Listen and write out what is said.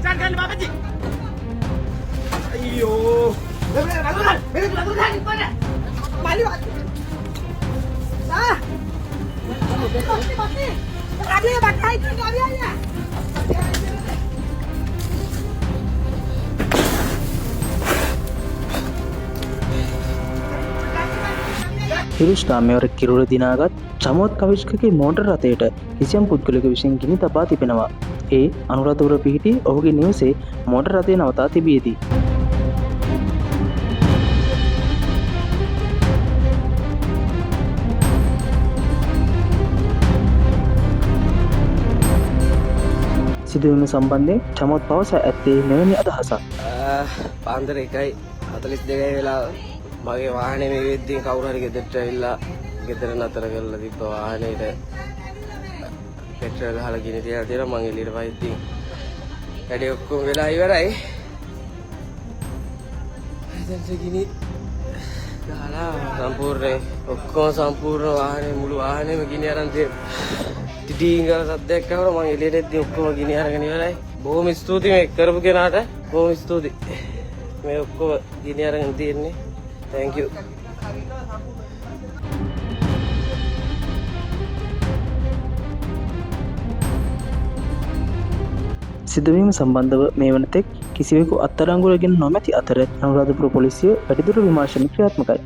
Jangan bapak cik. Ayo. Malu. Ah. Ada yang pakai itu enggak biaya. හිරුෂ්ඨාමයවර කිරුළ දිනාගත් චමෝත් කවිශ්කගේ මෝටර් රථයට කිසියම් පුද්ගලක විසින් ගිනි තබා තිබෙනවා. ඒ අනුරාධපුර පිහිටි ඔහුගේ නිවසේ මෝටර් රථය නවතා තිබියදී. සිදුවීම සම්බන්ධයෙන් චමෝත් පවසා ඇත්තේ මෙවැනි අදහසක්. පාන්දර 1:42 වෙලාව මගේ වාහනේ මේ වෙද්දී කවුරු හරි ගෙදරට ඇවිල්ලා ගෙදර නතර කරලා තිබ්බ වාහනේට පෙට්‍රල් ගහලා ගිනි තියලා තියෙනවා. මං එළියට පයිද්දී වැඩේ ඔක්කොම වෙලා ඉවරයි. දැන් ගිනි ගහලා සම්පූර්ණ වාහනේ මුළු වාහනේම ගිනි අරන් තියෙනවා. ටිටිං ගාලා සද්දයක් ආවම මං එළියට එද්දී ඔක්කොම ගිනි අරගෙන ඉවරයි. බොහොම ස්තුතියි මේ කරපු කෙනාට. බොහොම ස්තුතියි. මේ ඔක්කොම ගිනි අරගෙන තියෙන්නේ. Thank you. සිදුවීම සම්බන්ධව මේ වන තෙක් කිසිවෙකු අත්අඩංගුවටගෙන නොමැති අතර අනුරාධපුර පොලිසිය වැඩිදුර විමර්ශන ක්‍රියාත්මකයි.